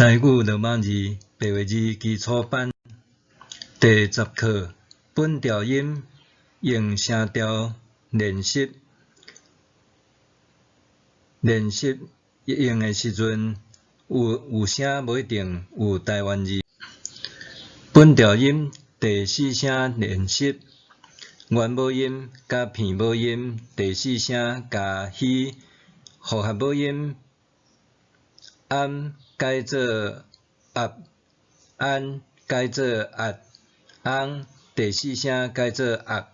台语罗马字白话字基础班第10课本调音用声调练习。练习用的时阵有声无一定有台湾字。本调音第4声练习。元母音甲片母音第4声加虚，复合母音安改做压，安改做压，昂第4声改做压。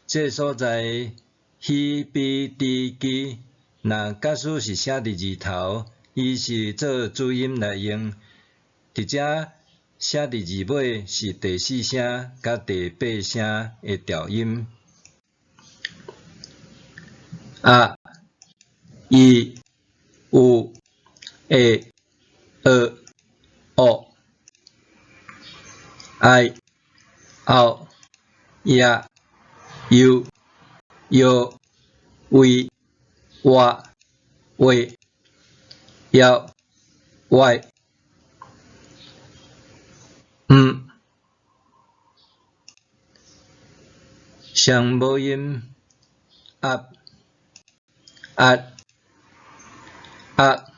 这所在虚比低基，若假使是写伫字头，伊是做主音来用。伫遮写伫字尾是第4声甲第8声的调音。啊、伊、有、会、学、学、爱、后、也、有、药、为、活、为、要、外、上母音压、压、压、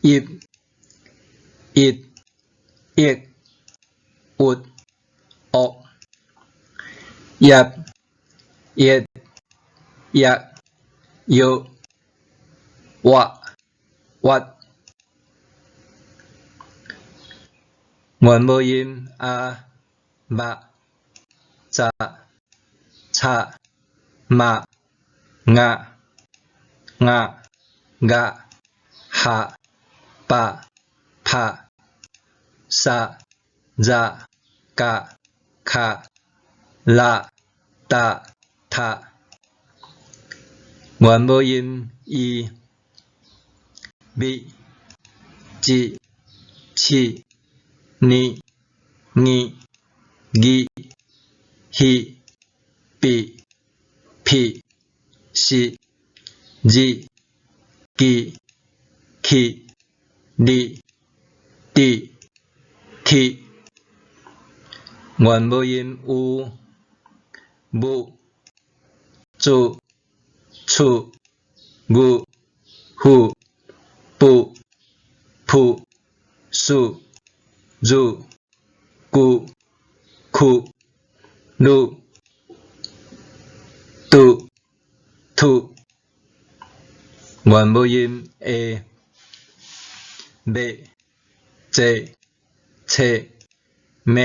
入、一、益、有、恶、业、业、业、有、活、活。元母音啊、目、查、插、嘛、雅、雅、雅、下、把、拍、杀、ra、甲、卡、拉、打、塔。元母音伊、咪、子、七、你、你、己、彼、比、屁、是、日、记、去、你、地、去。元母音有、母、子、厝、牛、虎、父、仆、鼠、如、久、苦、女、拄、土。元母音下、马、坐、册、马、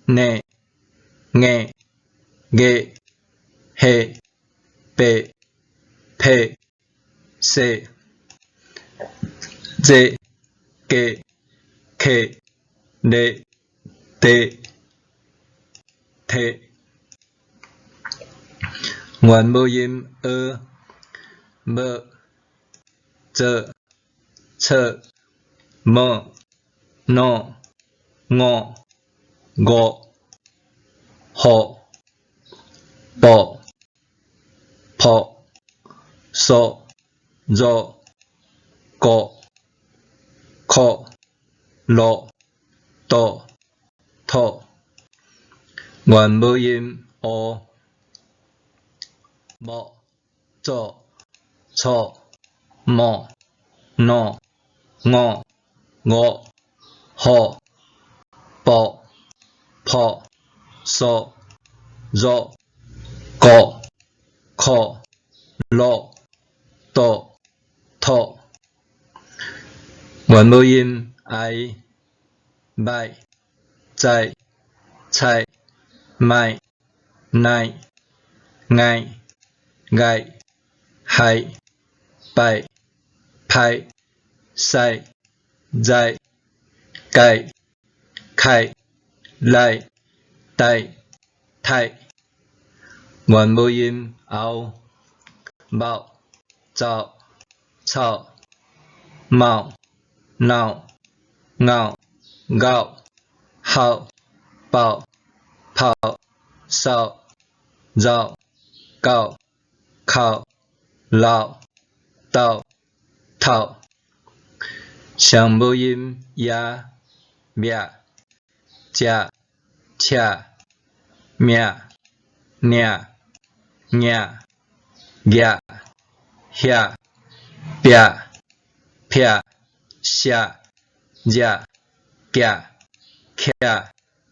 内、硬、月、下、白、配、细、这、价、客、列、地、体。元母音学、无、做、错、无、喏、五、五、好、报、破、数、入、过、考、落、倒、土。元母音乌、木、做、错、毛、喏、五、五、好、报、破、数、入、过、考、落、倒、土。元母音爱、歹、在、菜、麦、奈、爱、爱、害、败、歹、使、在、改、开、来、带、太。元母音后、某、走、草、mau、闹、咬、咬、好、报、跑、扫、绕、搞、靠、老、倒、套。双母音呀、咩、只、车、命、领、领、额、遐、壁、撇、写、热、夹、徛、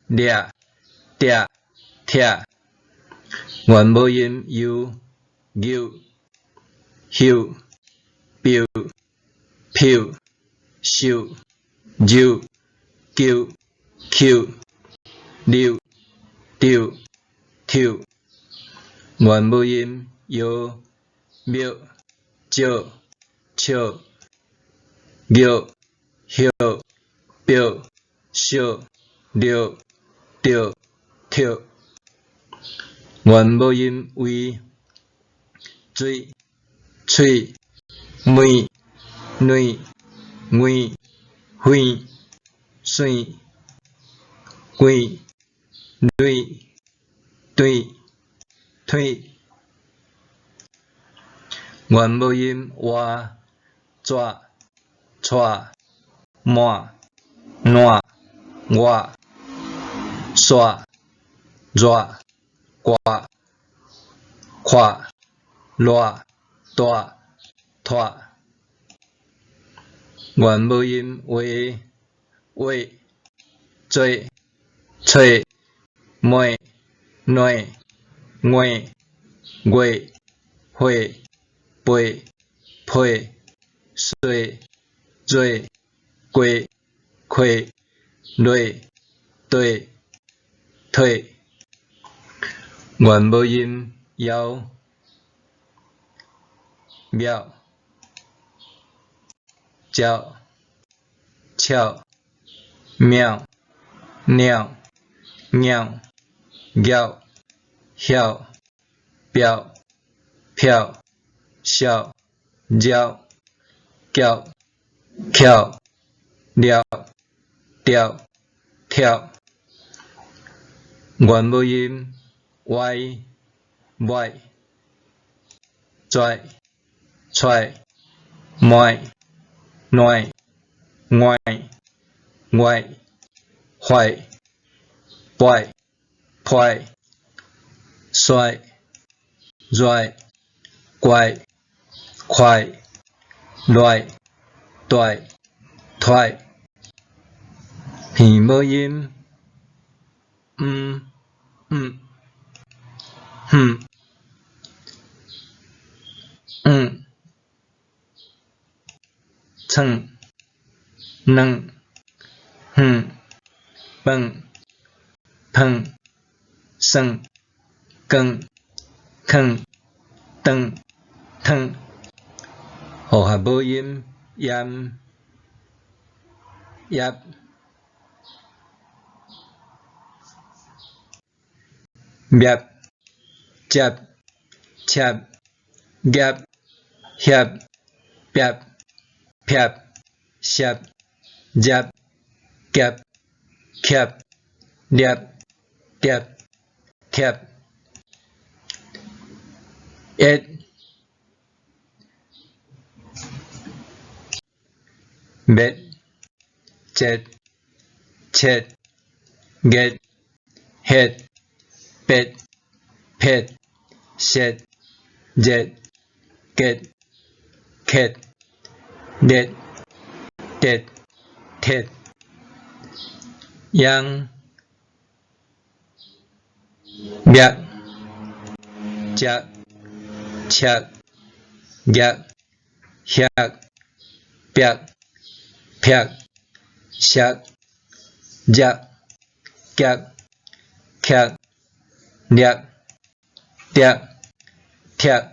掠、摘、拆。元母音u、u、休、标、票、手、肉、球、扣、溜、丢、抽。元母音摇、秒、照、笑、玉、叶、表、小、了、着、跳。元母音为、水、喙、眉、软、圆、扁、线、管、蕊、对、腿。元母音活、纸、带、满、烂、外、煞、热、刮、看、热、大、拖。元母音话、话、做、找、买、软、硬、月、岁、背、配、岁、做、过、亏、累、对、退。元母音枵、妙、鸟、巧、妙、鸟、鸟、鸟、晓、表、票、笑、绕、叫、巧、了、调、跳。元母音歪、歪、拽、踹、买、软、歪、歪、坏、坏、坏、衰、衰、怪、快、来、对、退。鼻母音蹭、软、饭、碰、算、光、扛、长、汤。复合母音盐、叶、灭、接、切、夹、协、别、撇、摄、接、夹、夹、掠、跌、贴。一、灭、接、切、月、血、别、撇、摄、热、结、克、裂、跌、贴。yang、灭、接、切、夹、协、别、撇、摄、热、结、克、裂、跌、贴。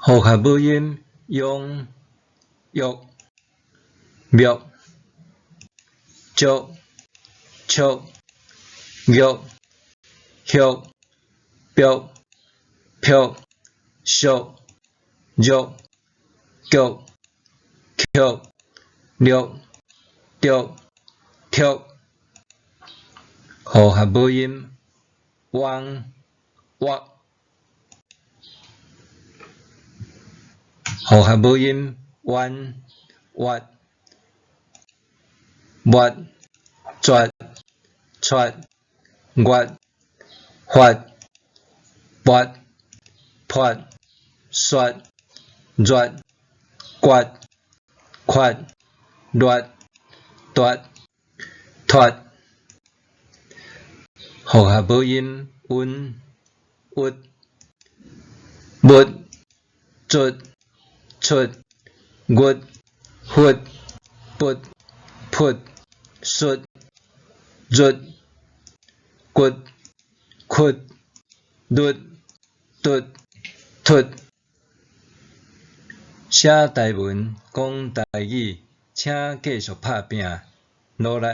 复合母音用、约、灭、足、笑、玉、叶、表、票、小、肉、脚、扣、了、着、跳。复合母音弯、挖。复合母音弯、挖、抹、絕、撮、月、發、撥、撥、說、熱、刮、括、略、奪、脫。複合母音韻、鬱、勿、卒、出、月、忽、撥、噗、述、靭、骨、窟、律、突、突。寫台文講台語，請繼續拍拼，努力。